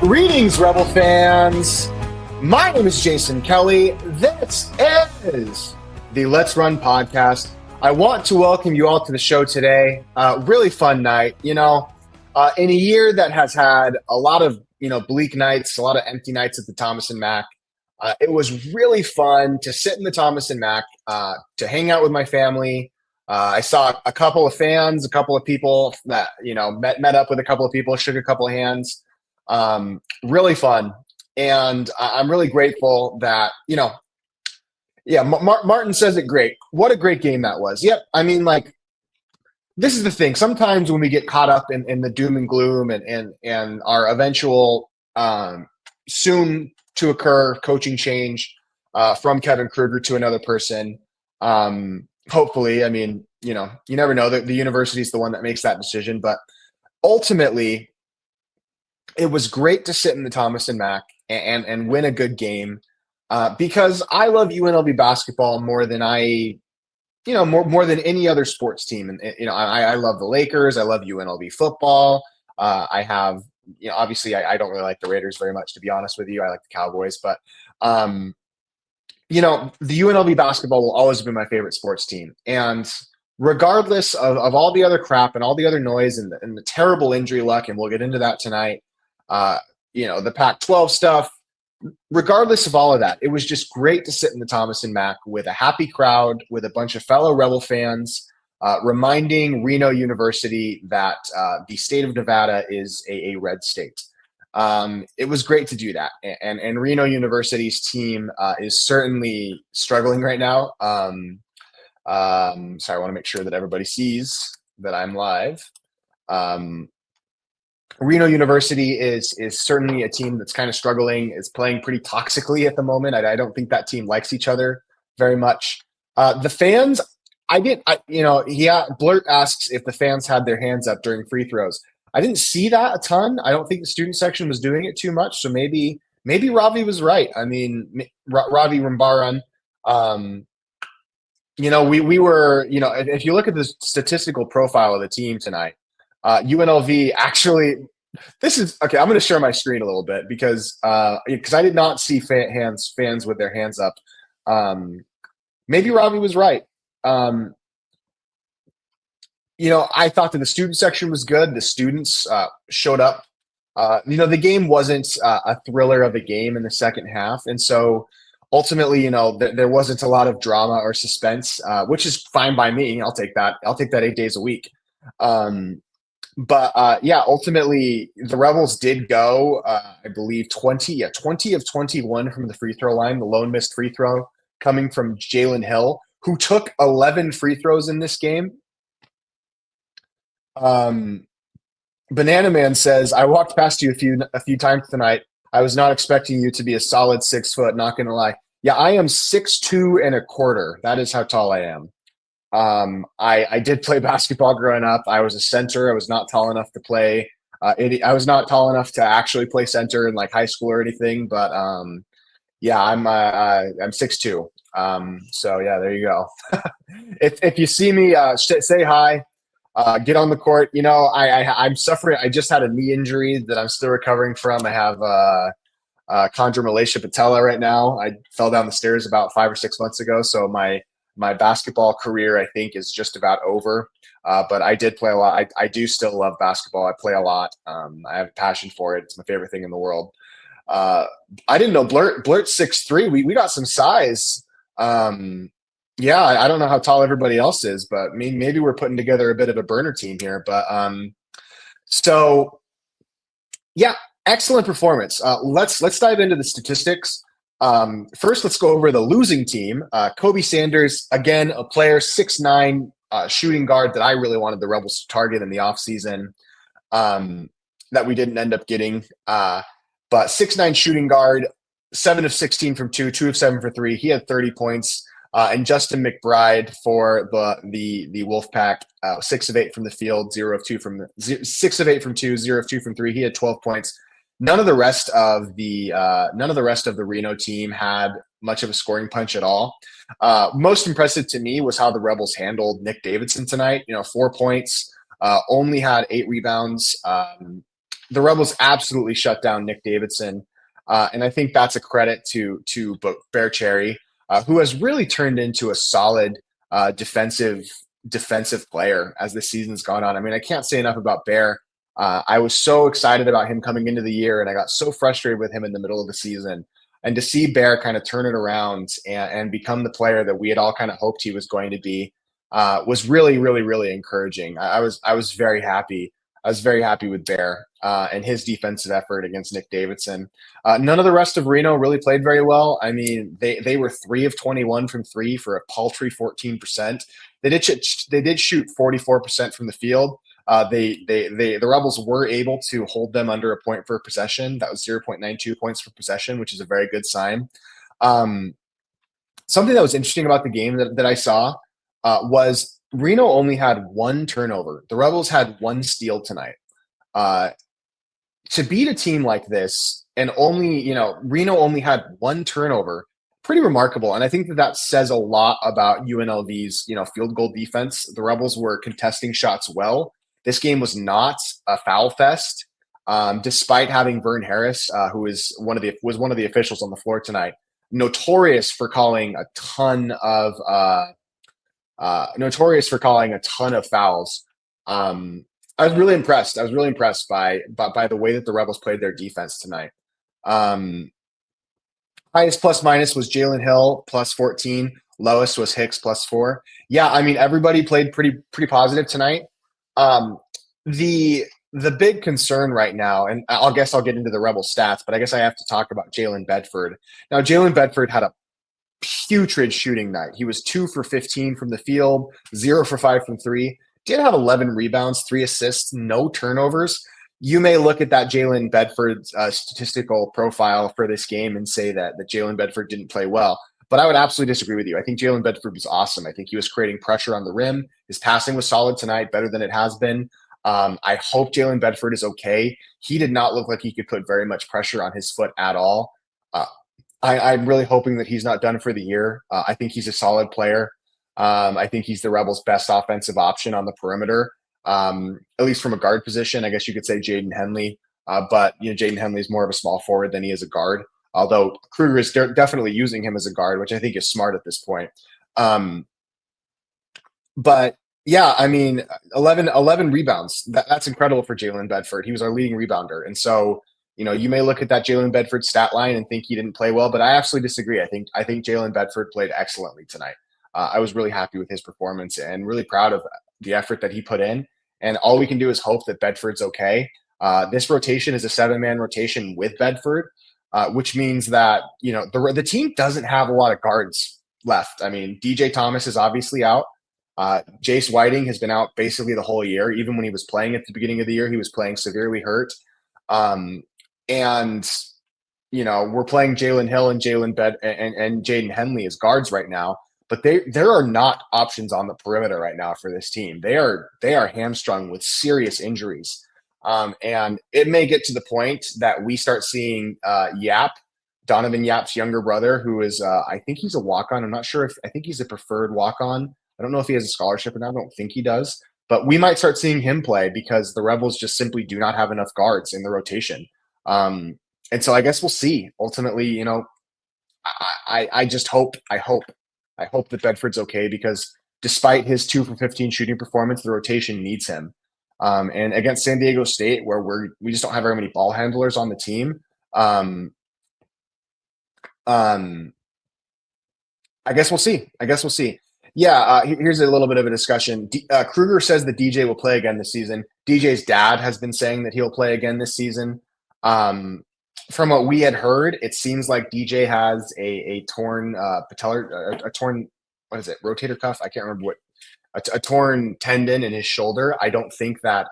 Greetings, Rebel fans. My name is Jason Kelly. This is the Let's Run podcast. I want to welcome you all to the show today. Really fun night. In a year that has had a lot of bleak nights, a lot of empty nights at the Thomas and Mack. It was really fun to sit in the Thomas and Mack, to hang out with my family. I saw a couple of fans, a couple of people that met up with a couple of people, shook a couple of hands. Really fun, and I'm really grateful that Martin says it great. What a great game that was. Yep. I mean, this is the thing. Sometimes when we get caught up in the doom and gloom and our eventual soon to occur coaching change from Kevin Kruger to another person. Hopefully, I mean, you never know. The university is the one that makes that decision, but ultimately, it was great to sit in the Thomas and Mack and win a good game because I love UNLV basketball more than more than any other sports team. And I love the Lakers. I love UNLV football. I have obviously I don't really like the Raiders very much, to be honest with you. I like the Cowboys, but the UNLV basketball will always be my favorite sports team. And regardless of all the other crap and all the other noise and the terrible injury luck, and we'll get into that tonight, the Pac-12 stuff, regardless of all of that, it was just great to sit in the Thomas and Mack with a happy crowd, with a bunch of fellow Rebel fans, reminding Reno University that the state of Nevada is a red state. It was great to do that. And Reno University's team is certainly struggling right now. Sorry, I want to make sure that everybody sees that I'm live. Reno University is certainly a team that's kind of struggling, is playing pretty toxically at the moment. I don't think that team likes each other very much. The fans, Blurt asks if the fans had their hands up during free throws. I didn't see that a ton. I don't think the student section was doing it too much. So maybe Ravi was right. I mean, Ravi Rambaran, we were, if you look at the statistical profile of the team tonight, UNLV actually, this is okay. I'm going to share my screen a little bit because I did not see fans with their hands up. Maybe Ravi was right. I thought that the student section was good. The students showed up. The game wasn't a thriller of a game in the second half, and so ultimately, there wasn't a lot of drama or suspense, which is fine by me. I'll take that. I'll take that 8 days a week. Ultimately, the Rebels did go, I believe, 20 of 21 from the free throw line, the lone missed free throw coming from Jalen Hill, who took 11 free throws in this game. Banana Man says, I walked past you a few times tonight. I was not expecting you to be a solid 6 foot, not going to lie. Yeah, I am 6'2" and a quarter. That is how tall I am. I did play basketball growing up. I was a center. I was not tall enough to play. I was not tall enough to actually play center in high school or anything. But I'm 6'2". So yeah, there you go. if you see me, say hi. Get on the court. I'm suffering. I just had a knee injury that I'm still recovering from. I have chondromalacia patella right now. I fell down the stairs about 5 or 6 months ago. So my basketball career, I think, is just about over. But I did play a lot. I do still love basketball. I play a lot. I have a passion for it. It's my favorite thing in the world. I didn't know Blurt's 6'3". We got some size. I don't know how tall everybody else is, but maybe we're putting together a bit of a burner team here. But excellent performance. Let's dive into the statistics. First, let's go over the losing team. Kobe Sanders, again, a player, 6'9", shooting guard that I really wanted the Rebels to target in the offseason, that we didn't end up getting. But 6'9" shooting guard, 7 of 16 from 2 of 7 for 3. He had 30 points. And Justin McBride for the Wolfpack, 6 of 8 from the field, 6 of 8 from 2, 0 of 2 from 3. He had 12 points. None of the rest of the Reno team had much of a scoring punch at all. Most impressive to me was how the Rebels handled Nick Davidson tonight. 4 points, only had 8 rebounds. the Rebels absolutely shut down Nick Davidson, and I think that's a credit to Bear Cherry, who has really turned into a solid defensive player as the season's gone on. I mean, I can't say enough about Bear. I was so excited about him coming into the year, and I got so frustrated with him in the middle of the season. And to see Bear kind of turn it around and become the player that we had all kind of hoped he was going to be was really, really, really encouraging. I was very happy. I was very happy with Bear and his defensive effort against Nick Davidson. None of the rest of Reno really played very well. I mean, they were 3 of 21 from three for a paltry 14%. They did shoot 44% from the field. The Rebels were able to hold them under a point per possession. That was 0.92 points per possession, which is a very good sign. Something that was interesting about the game that I saw was Reno only had one turnover. The Rebels had one steal tonight. To beat a team like this and Reno only had one turnover, pretty remarkable. And I think that says a lot about UNLV's, field goal defense. The Rebels were contesting shots well. This game was not a foul fest, despite having Vern Harris, who was one of the officials on the floor tonight, notorious for calling a ton of fouls. I was really impressed. I was really impressed by the way that the Rebels played their defense tonight. Highest plus minus was Jalen Hill plus 14. Lowest was Hicks plus 4. Yeah, I mean everybody played pretty positive tonight. The big concern right now, and I'll get into the Rebel stats, but I guess I have to talk about Jalen Bedford. Now, Jalen Bedford had a putrid shooting night. He was 2 for 15 from the field, 0 for 5 from 3. Did have 11 rebounds, 3 assists, no turnovers. You may look at that Jalen Bedford statistical profile for this game and say that Jalen Bedford didn't play well. But I would absolutely disagree with you. I think Jalen Bedford was awesome. I think he was creating pressure on the rim. His passing was solid tonight, better than it has been. I hope Jalen Bedford is okay. He did not look like he could put very much pressure on his foot at all. I'm really hoping that he's not done for the year. I think he's a solid player. I think he's the Rebels' best offensive option on the perimeter, at least from a guard position. I guess you could say Jaden Henley, but Jaden Henley is more of a small forward than he is a guard. Although Kruger is definitely using him as a guard, which I think is smart at this point. But yeah, I mean, 11 rebounds. That's incredible for Jalen Bedford. He was our leading rebounder. And so, you may look at that Jalen Bedford stat line and think he didn't play well, but I absolutely disagree. I think Jalen Bedford played excellently tonight. I was really happy with his performance and really proud of the effort that he put in. And all we can do is hope that Bedford's okay. This rotation is a 7-man rotation with Bedford, which means that, the team doesn't have a lot of guards left. I mean, DJ Thomas is obviously out. Jace Whiting has been out basically the whole year. Even when he was playing at the beginning of the year, he was playing severely hurt. And we're playing Jalen Hill and and Jaden Henley as guards right now. But there are not options on the perimeter right now for this team. They are hamstrung with serious injuries. And it may get to the point that we start seeing Donovan Yap's younger brother, who is I think he's a walk-on. I'm not sure I think he's a preferred walk-on. I don't know if he has a scholarship or not. I don't think he does. But we might start seeing him play because the Rebels just simply do not have enough guards in the rotation. And so I guess we'll see. Ultimately, I just hope that Bedford's okay because despite his 2 for 15 shooting performance, the rotation needs him. And against San Diego State, where we just don't have very many ball handlers on the team, I guess we'll see. Yeah, here's a little bit of a discussion. Kruger says that DJ will play again this season. DJ's dad has been saying that he'll play again this season. From what we had heard, it seems like DJ has a torn patellar, a torn, what is it, rotator cuff? I can't remember what, a torn tendon in his shoulder. I don't think that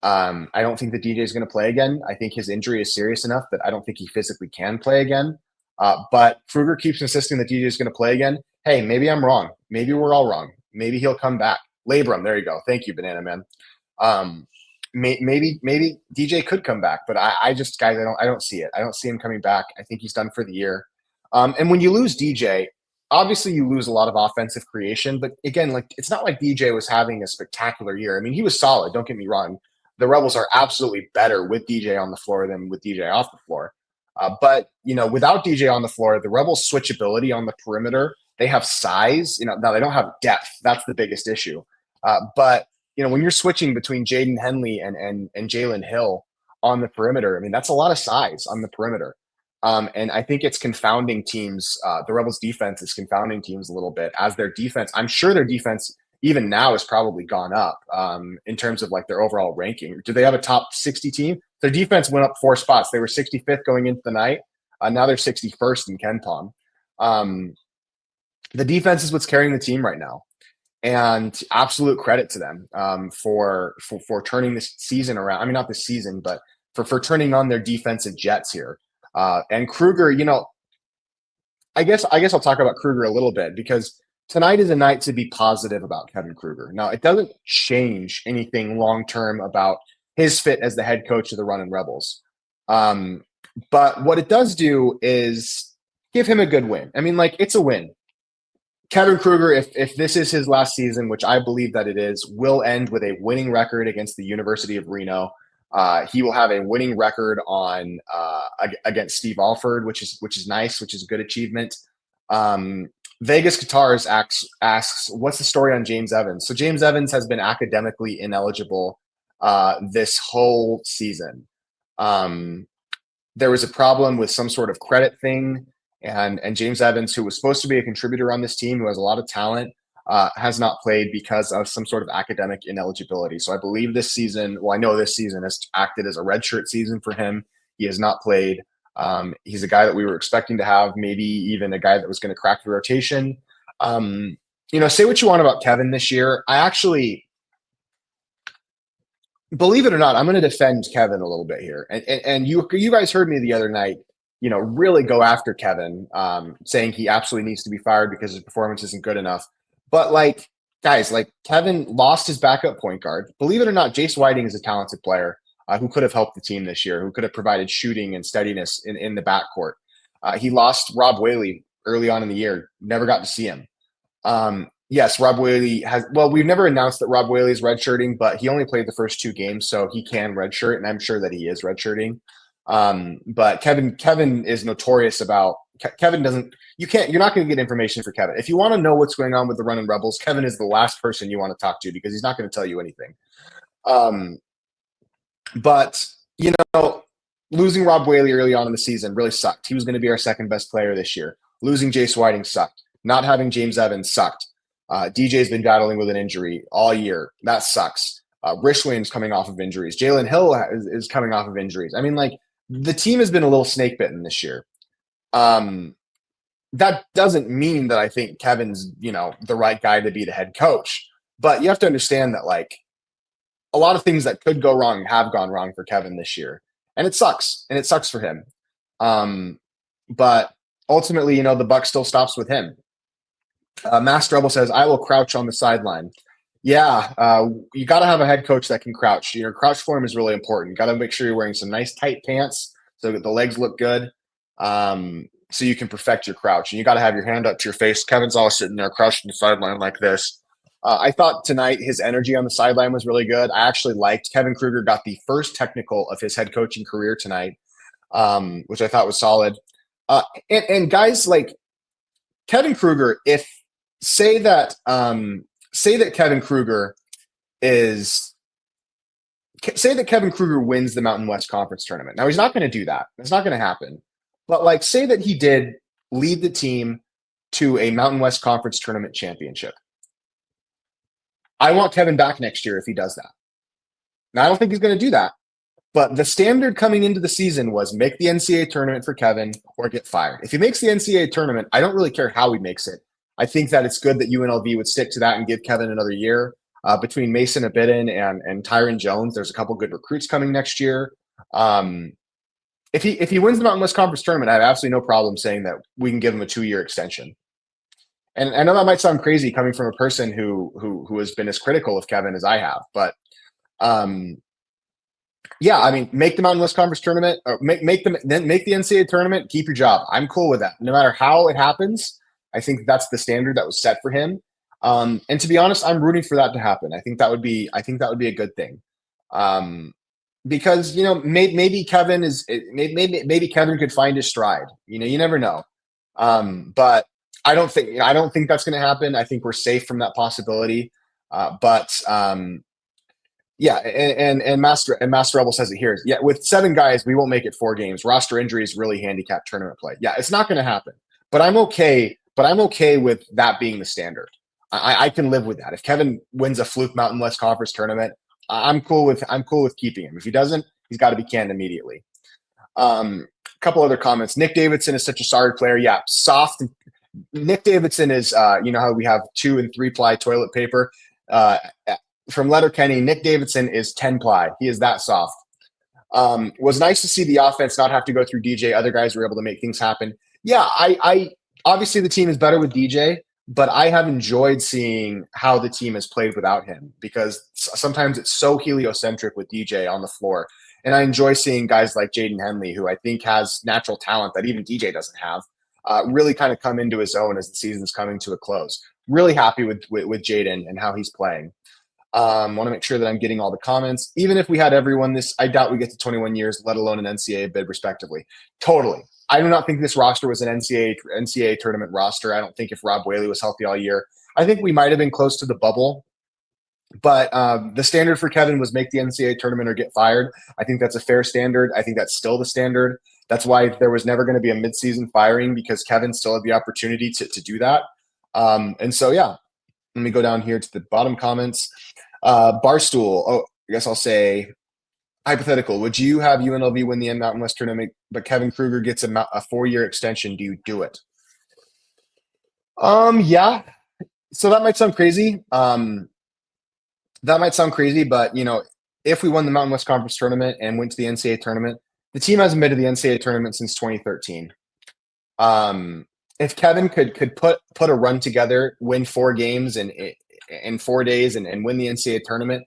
DJ is going to play again. I think his injury is serious enough that I don't think he physically can play again. But Kruger keeps insisting that DJ is going to play again. Hey, maybe I'm wrong. Maybe we're all wrong. Maybe he'll come back. Labrum, there you go. Thank you, Banana Man. Maybe DJ could come back, but I just, guys, I don't see it. I don't see him coming back. I think he's done for the year. And when you lose DJ, obviously you lose a lot of offensive creation. But again, it's not like DJ was having a spectacular year. I mean, he was solid. Don't get me wrong. the Rebels are absolutely better with DJ on the floor than with DJ off the floor. But without DJ on the floor, the Rebels' switchability on the perimeter, they have size. Now they don't have depth. That's the biggest issue. But when you're switching between Jaden Henley and Jalen Hill on the perimeter, I mean that's a lot of size on the perimeter. And I think it's confounding teams. The Rebels' defense is confounding teams a little bit as their defense. I'm sure their defense even now has probably gone up in terms of like their overall ranking. Do they have a top 60 team? Their defense went up 4 spots. They were 65th going into the night. Now they're 61st in KenPom. The defense is what's carrying the team right now, and absolute credit to them for turning this season around. I mean, not this season, but for turning on their defensive jets here. And Kruger, I guess I'll talk about Kruger a little bit because tonight is a night to be positive about Kevin Kruger. Now, it doesn't change anything long-term about his fit as the head coach of the Runnin' Rebels. But what it does do is give him a good win. I mean, like, it's a win. Kevin Kruger, if this is his last season, which I believe that it is, will end with a winning record against the University of Reno. He will have a winning record on against Steve Alford, which is nice, which is a good achievement. Vegas Guitars asks, what's the story on James Evans? So James Evans has been academically ineligible this whole season. There was a problem with some sort of credit thing, and James Evans, who was supposed to be a contributor on this team, who has a lot of talent, has not played because of some sort of academic ineligibility. So I believe this season, I know this season has acted as a redshirt season for him. He has not played. He's a guy that we were expecting to have, maybe even a guy that was going to crack the rotation. Say what you want about Kevin this year. I actually, believe it or not, I'm going to defend Kevin a little bit here. And you guys heard me the other night, really go after Kevin, saying he absolutely needs to be fired because his performance isn't good enough. But guys, Kevin lost his backup point guard. Believe it or not, Jace Whiting is a talented player who could have helped the team this year, who could have provided shooting and steadiness in the backcourt. He lost Rob Whaley early on in the year. Never got to see him. Yes, Rob Whaley we've never announced that Rob Whaley is redshirting, but he only played the first 2 games, so he can redshirt, and I'm sure that he is redshirting. But Kevin is notorious about Kevin doesn't. You're not going to get information for Kevin. If you want to know what's going on with the Runnin' Rebels, Kevin is the last person you want to talk to because he's not going to tell you anything. But losing Rob Whaley early on in the season really sucked. He was going to be our second best player this year. Losing Jace Whiting sucked. Not having James Evans sucked. DJ's been battling with an injury all year. That sucks. Rich Williams coming off of injuries. Jalen Hill is coming off of injuries. I mean, the team has been a little snake bitten this year. That doesn't mean that I think Kevin's, the right guy to be the head coach. But you have to understand that, a lot of things that could go wrong have gone wrong for Kevin this year. And it sucks. And it sucks for him. But ultimately, the buck still stops with him. Master Rebel says, I will crouch on the sideline. Yeah, you got to have a head coach that can crouch. Your crouch form is really important. Got to make sure you're wearing some nice tight pants so that the legs look good, so you can perfect your crouch. And you got to have your hand up to your face. Kevin's always sitting there crouched on the sideline like this. I thought tonight his energy on the sideline was really good. I actually liked Kevin Kruger got the first technical of his head coaching career tonight, which I thought was solid. And guys, Kevin Kruger, say that Kevin Kruger wins the Mountain West Conference tournament. Now he's not going to do that. That's not going to happen. But say that he did lead the team to a Mountain West Conference tournament championship. I want Kevin back next year if he does that. Now I don't think he's going to do that. But the standard coming into the season was make the NCAA tournament for Kevin or get fired. If he makes the NCAA tournament, I don't really care how he makes it. I think that it's good that UNLV would stick to that and give Kevin another year. Between Mason Abidin and Tyron Jones, there's a couple good recruits coming next year. If he wins the Mountain West Conference tournament, I have absolutely no problem saying that we can give him a 2-year extension. And I know that might sound crazy coming from a person who has been as critical of Kevin as I have, but yeah, I mean, make the Mountain West Conference tournament, or make the NCAA tournament. Keep your job. I'm cool with that. No matter how it happens, I think that's the standard that was set for him. And to be honest, I'm rooting for that to happen. I think that would be a good thing. Because maybe Kevin maybe Kevin could find his stride. You never know. But I don't think that's going to happen. I think we're safe from that possibility. But yeah, and Master Rebel says it here. Yeah, with 7 guys, we won't make it 4 games. Roster injuries really handicap tournament play. Yeah, it's not going to happen. But I'm okay. But I'm okay with that being the standard. I can live with that. If Kevin wins a fluke Mountain West Conference tournament, I'm cool with keeping him. If he doesn't, he's got to be canned immediately. A couple other comments. Nick Davidson is such a sorry player. Yeah, soft. Nick Davidson is, you know how we have 2 and 3 ply toilet paper. From Letterkenny, Nick Davidson is 10 ply. He is that soft. Was nice to see the offense not have to go through DJ. Other guys were able to make things happen. Yeah, I obviously the team is better with DJ, but I have enjoyed seeing how the team has played without him because sometimes it's so heliocentric with DJ on the floor. And I enjoy seeing guys like Jaden Henley, who I think has natural talent that even DJ doesn't have, really kind of come into his own as the season's coming to a close. Really happy with Jaden and how he's playing. Want to make sure that I'm getting all the comments. Even if we had everyone this, I doubt we get to 21 years, let alone an NCAA bid, respectively. Totally. I do not think this roster was an NCAA tournament roster. I don't think if Rob Whaley was healthy all year. I think we might have been close to the bubble. But the standard for Kevin was make the NCAA tournament or get fired. I think that's a fair standard. I think that's still the standard. That's why there was never going to be a midseason firing because Kevin still had the opportunity to do that. And so, yeah, let me go down here to the bottom comments. Barstool. Oh, I guess I'll say hypothetical. Would you have UNLV win the Mountain West tournament, but Kevin Kruger gets a 4-year extension? Do you do it? Yeah. So that might sound crazy. But if we won the Mountain West Conference tournament and went to the NCAA tournament, the team hasn't been to the NCAA tournament since 2013. If Kevin could put a run together, win 4 games in 4 days and win the NCAA tournament,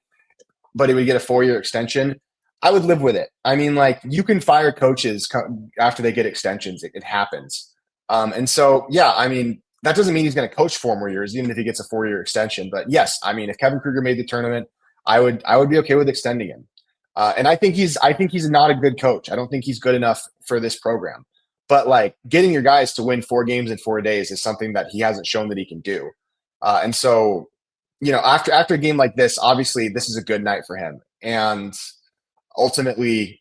but he would get a 4-year extension, I would live with it. I mean, like, you can fire coaches after they get extensions. It happens. And so, yeah, I mean, that doesn't mean he's going to coach 4 more years, even if he gets a 4-year extension. But yes, I mean, if Kevin Kruger made the tournament, I would be okay with extending him. And I think he's not a good coach. I don't think he's good enough for this program. But like getting your guys to win 4 games in 4 days is something that he hasn't shown that he can do. And so, after a game like this, obviously this is a good night for him. And ultimately,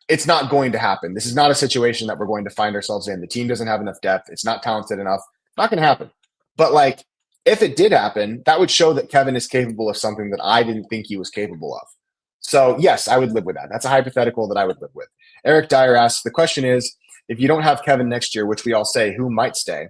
it's not going to happen. This is not a situation that we're going to find ourselves in. The team doesn't have enough depth. It's not talented enough. It's not going to happen. But like, if it did happen, that would show that Kevin is capable of something that I didn't think he was capable of. So yes, I would live with that. That's a hypothetical that I would live with. Eric Dyer asks, the question is, if you don't have Kevin next year, which we all say, who might stay?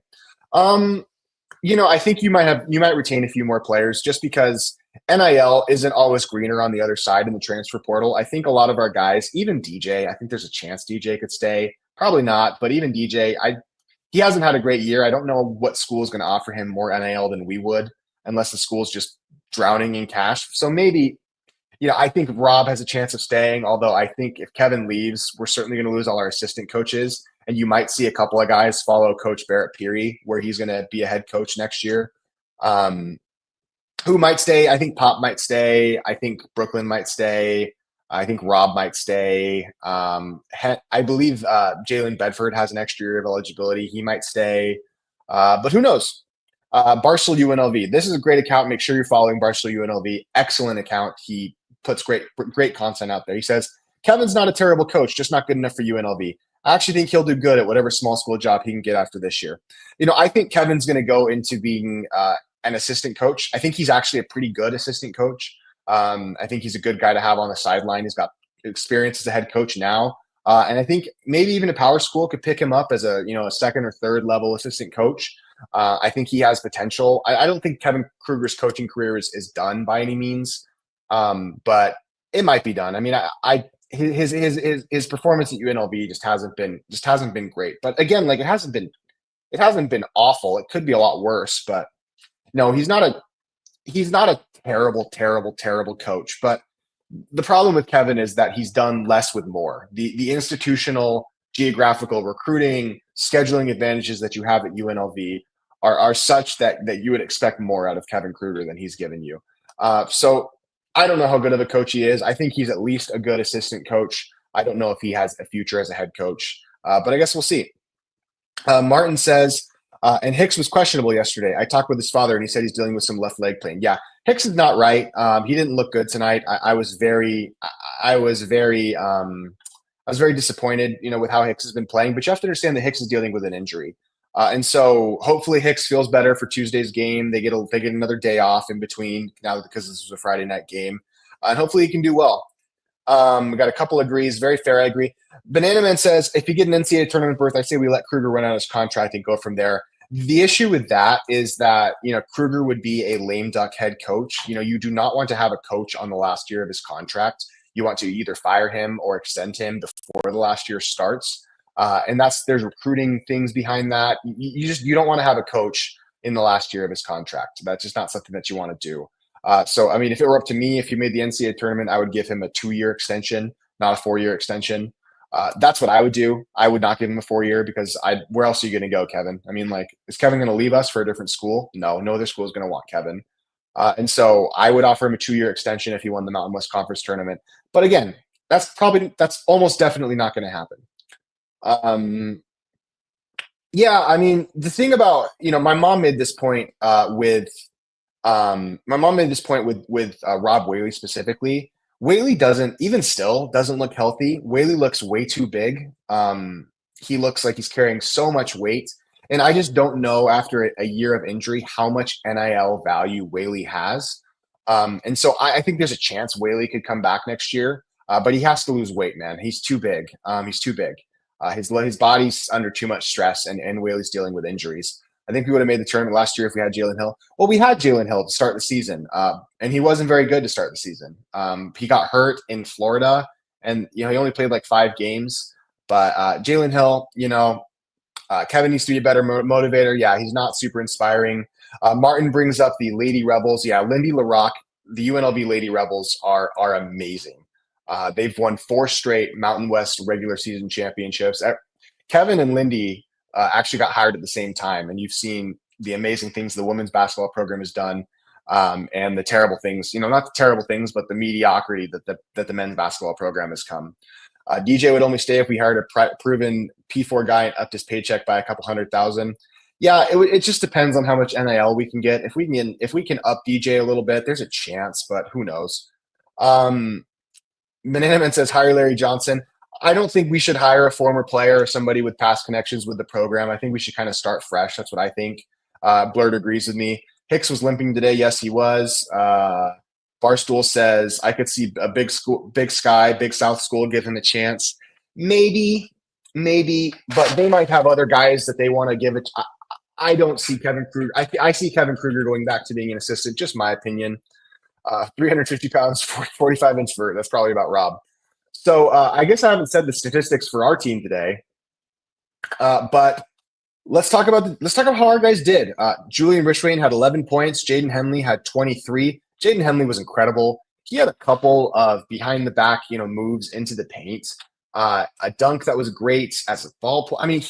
I think you might retain a few more players just because NIL isn't always greener on the other side in the transfer portal. I think a lot of our guys, even DJ, I think there's a chance DJ could stay. Probably not, but even DJ, he hasn't had a great year. I don't know what school is going to offer him more NIL than we would, unless the school's just drowning in cash. So maybe, I think Rob has a chance of staying, although I think if Kevin leaves, we're certainly going to lose all our assistant coaches. And you might see a couple of guys follow Coach Barrett Peary, where he's going to be a head coach next year. Who might stay? I think Pop might stay. I think Brooklyn might stay. I think Rob might stay. I believe Jalen Bedford has an extra year of eligibility. He might stay. But who knows? Barstool UNLV. This is a great account. Make sure you're following Barstool UNLV. Excellent account. He puts great content out there. He says, Kevin's not a terrible coach, just not good enough for UNLV. I actually think he'll do good at whatever small school job he can get after this year. I think Kevin's going to go into being an assistant coach. I think he's actually a pretty good assistant coach. I think he's a good guy to have on the sideline. He's got experience as a head coach now. And I think maybe even a power school could pick him up as a 2nd or 3rd level assistant coach. I think he has potential. I don't think Kevin Kruger's coaching career is done by any means, but it might be done. I mean, his performance at UNLV just hasn't been great. But again, like it hasn't been awful. It could be a lot worse. But no, he's not a terrible coach. But the problem with Kevin is that he's done less with more. The institutional, geographical, recruiting, scheduling advantages that you have at UNLV are such that you would expect more out of Kevin Kruger than he's given you. So I don't know how good of a coach he is. I think he's at least a good assistant coach. I don't know if he has a future as a head coach, but I guess we'll see. Martin says, and Hicks was questionable yesterday. I talked with his father, and he said he's dealing with some left leg pain. Yeah, Hicks is not right. He didn't look good tonight. I was very, I was very, I was very disappointed, with how Hicks has been playing. But you have to understand that Hicks is dealing with an injury, and so hopefully Hicks feels better for Tuesday's game. They get another day off in between now because this was a Friday night game, and hopefully he can do well. We got a couple agrees. Very fair. I agree. Banana Man says, if you get an NCAA tournament berth, I say we let Kruger run out his contract and go from there. The issue with that is that, Kruger would be a lame duck head coach. You do not want to have a coach on the last year of his contract. You want to either fire him or extend him before the last year starts. And there's recruiting things behind that. You don't want to have a coach in the last year of his contract. That's just not something that you want to do. So, I mean, if it were up to me, if he made the NCAA tournament, I would give him a 2-year extension, not a 4-year extension. That's what I would do. I would not give him a 4-year because where else are you going to go, Kevin? I mean, is Kevin going to leave us for a different school? No other school is going to want Kevin. And so I would offer him a 2-year extension if he won the Mountain West Conference tournament. But again, that's almost definitely not going to happen. Yeah, I mean, the thing about, my mom made this point with Rob Whaley specifically. Whaley doesn't look healthy. Whaley looks way too big. He looks like he's carrying so much weight. And I just don't know after a year of injury how much NIL value Whaley has. And so I think there's a chance Whaley could come back next year, but he has to lose weight, man. He's too big. He's too big. His body's under too much stress, and Whaley's dealing with injuries. I think we would have made the tournament last year if we had Jalen Hill. Well, we had Jalen Hill to start the season, and he wasn't very good to start the season. He got hurt in Florida, and he only played like 5 games. But Jalen Hill, Kevin needs to be a better motivator. Yeah, he's not super inspiring. Martin brings up the Lady Rebels. Yeah, Lindy LaRock, the UNLV Lady Rebels are amazing. They've won 4 straight Mountain West regular season championships. Kevin and Lindy actually got hired at the same time, and you've seen the amazing things the women's basketball program has done, and the terrible things, not the terrible things, but the mediocrity that the men's basketball program has come. DJ would only stay if we hired a proven P4 guy and upped his paycheck by a couple $100,000. Yeah, it just depends on how much NIL we can get. If we can up DJ a little bit, there's a chance, but who knows? Mananaman says hire Larry Johnson. I don't think we should hire a former player or somebody with past connections with the program. I think we should kind of start fresh. That's what I think. Blurred agrees with me. Hicks was limping today. Yes, he was. Barstool says I could see a big South school give him a chance. Maybe, but they might have other guys that they want to give it. I don't see Kevin Kruger. I see Kevin Kruger going back to being an assistant. Just my opinion. 350 pounds, 45-inch vert. That's probably about Rob. So I guess I haven't said the statistics for our team today, but let's talk about how our guys did. Julian Rishwain had 11 points. Jaden Henley had 23. Jaden Henley was incredible. He had a couple of behind the back, moves into the paint. A dunk that was great as a ball player. I mean,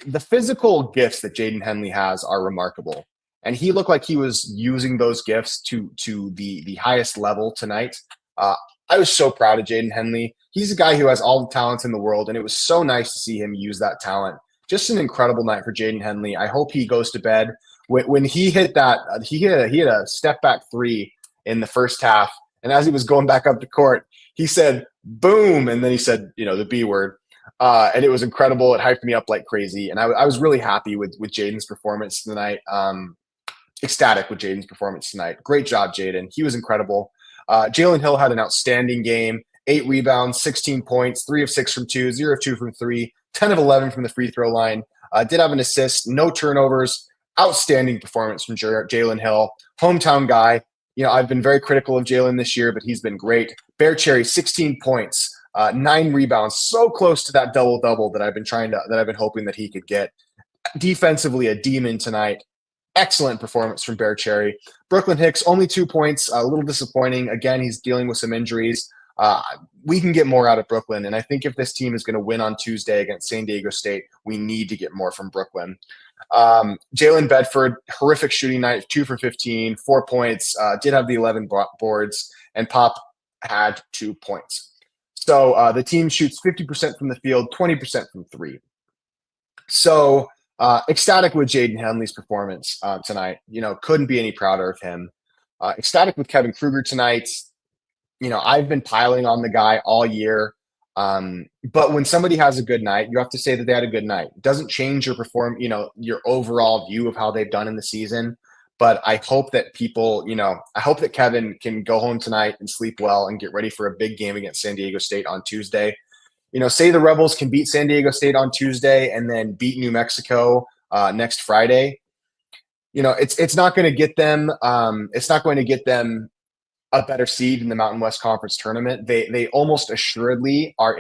the physical gifts that Jaden Henley has are remarkable. And he looked like he was using those gifts to the highest level tonight. I was so proud of Jaden Henley. He's a guy who has all the talents in the world, and it was so nice to see him use that talent. Just an incredible night for Jaden Henley. I hope he goes to bed. When he hit that, he hit a step back 3 in the first half, and as he was going back up the court, he said "boom," and then he said, the B word, and it was incredible. It hyped me up like crazy, and I was really happy with Jaden's performance tonight. Ecstatic with Jaden's performance tonight. Great job, Jaden. He was incredible. Jalen Hill had an outstanding game. 8 rebounds, 16 points, 3 of 6 from 2, 0 of 2 from 3, 10 of 11 from the free throw line. Did have an assist, no turnovers. Outstanding performance from Jalen Hill. Hometown guy. I've been very critical of Jalen this year, but he's been great. Bear Cherry, 16 points, 9 rebounds. So close to that double-double that I've been hoping that he could get. Defensively, a demon tonight. Excellent performance from Bear Cherry. Brooklyn Hicks, only 2 points, a little disappointing. Again, he's dealing with some injuries. Uh, we can get more out of Brooklyn, and I think if this team is going to win on Tuesday against San Diego State, we need to get more from Brooklyn. Jalen Bedford, horrific shooting night, 2 for 15, 4 points, did have the 11 boards, and Pop had 2 points. So the team shoots 50% from the field, 20% from three. So ecstatic with Jaden Henley's performance tonight. Couldn't be any prouder of him. Ecstatic with Kevin Kruger tonight. I've been piling on the guy all year. But when somebody has a good night, you have to say that they had a good night. It doesn't change your overall view of how they've done in the season. But I hope that I hope that Kevin can go home tonight and sleep well and get ready for a big game against San Diego State on Tuesday. Say the Rebels can beat San Diego State on Tuesday and then beat New Mexico next Friday. It's not going to get them. It's not going to get them a better seed in the Mountain West Conference tournament. They almost assuredly are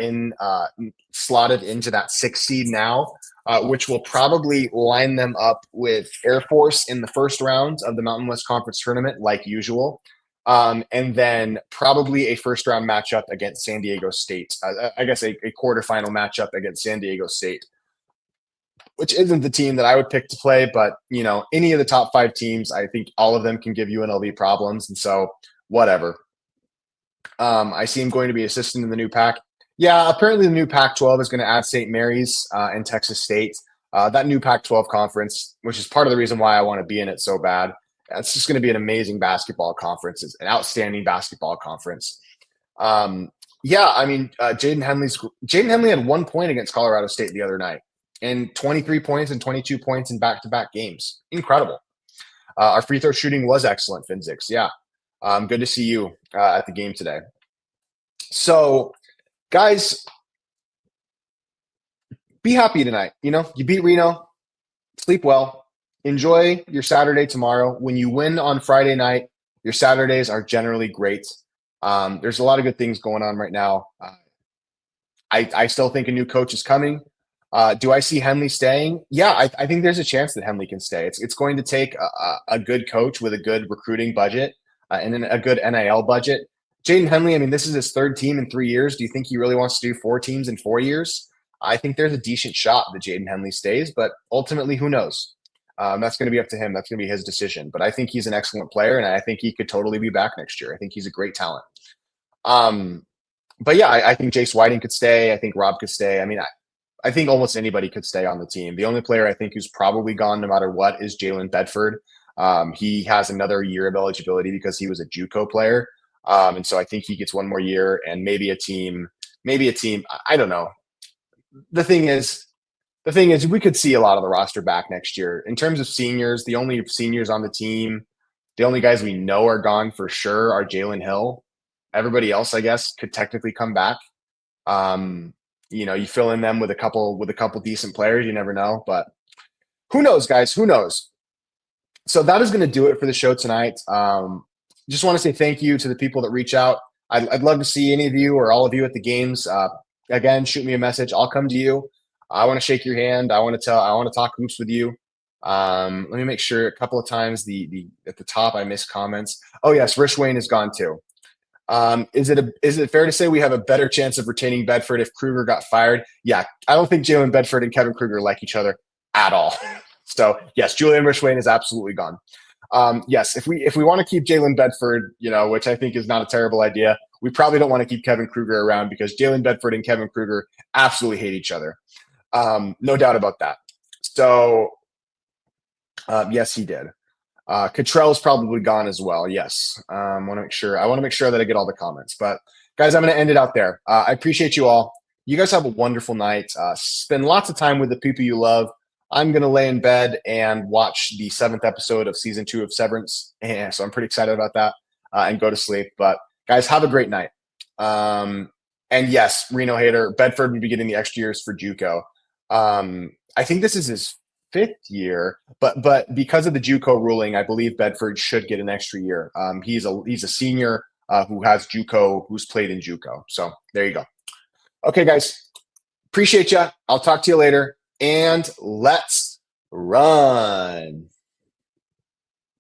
slotted into that 6th seed now, which will probably line them up with Air Force in the first round of the Mountain West Conference tournament, like usual. And then probably a first round matchup against San Diego State. I guess a quarterfinal matchup against San Diego State, which isn't the team that I would pick to play, but any of the top 5 teams, I think all of them can give UNLV problems. And so whatever. I see him going to be assistant in the new pack. Yeah, apparently the new Pac-12 is going to add St. Mary's and Texas State. That new Pac-12 conference, which is part of the reason why I want to be in it so bad. It's just going to be an amazing basketball conference. It's an outstanding basketball conference. Jaden Henley had 1 point against Colorado State the other night, and 23 points and 22 points in back-to-back games. Incredible. Our free throw shooting was excellent, Finzix. Yeah. Good to see you at the game today. So, guys, be happy tonight. You beat Reno. Sleep well. Enjoy your Saturday tomorrow. When you win on Friday night, your Saturdays are generally great. There's a lot of good things going on right now. I still think a new coach is coming. Do I see Henley staying? Yeah, I think there's a chance that Henley can stay. It's going to take a good coach with a good recruiting budget and then a good NIL budget. Jaden Henley, this is his 3rd team in 3 years. Do you think he really wants to do 4 teams in 4 years? I think there's a decent shot that Jaden Henley stays, but ultimately, who knows? That's going to be up to him. That's going to be his decision. But I think he's an excellent player, and I think he could totally be back next year. I think he's a great talent. But yeah, I think Jace Whiting could stay. I think Rob could stay. I think almost anybody could stay on the team. The only player I think who's probably gone no matter what is Jalen Bedford. He has another year of eligibility because he was a JUCO player. And so I think he gets 1 more year and maybe a team. I don't know. The thing is, we could see a lot of the roster back next year. In terms of seniors, the only seniors on the team, the only guys we know are gone for sure are Jalen Hill. Everybody else, I guess, could technically come back. You fill in them with a couple decent players. You never know, but who knows, guys? Who knows? So that is going to do it for the show tonight. Just want to say thank you to the people that reach out. I'd love to see any of you or all of you at the games. Again, shoot me a message. I'll come to you. I want to shake your hand. I want to talk hoops with you. Let me make sure a couple of times at the top I missed comments. Oh yes, Rich Wayne is gone too. Is it fair to say we have a better chance of retaining Bedford if Kruger got fired? Yeah, I don't think Jalen Bedford and Kevin Kruger like each other at all. So yes, Julian Rishwain is absolutely gone. Yes, if we want to keep Jalen Bedford, which I think is not a terrible idea, we probably don't want to keep Kevin Kruger around because Jalen Bedford and Kevin Kruger absolutely hate each other. No doubt about that. So yes, he did. Cottrell's probably gone as well. Yes. I want to make sure that I get all the comments, but guys, I'm going to end it out there. I appreciate you all. You guys have a wonderful night. Spend lots of time with the people you love. I'm going to lay in bed and watch the 7th episode of season 2 of Severance. And so I'm pretty excited about that and go to sleep, but guys, have a great night. And yes, Reno hater, Bedford would be getting the extra years for JUCO. I think this is his 5th year, but because of the JUCO ruling, I believe Bedford should get an extra year. He's a senior who has JUCO, who's played in JUCO. So there you go. Okay, guys, appreciate you. I'll talk to you later, and let's run.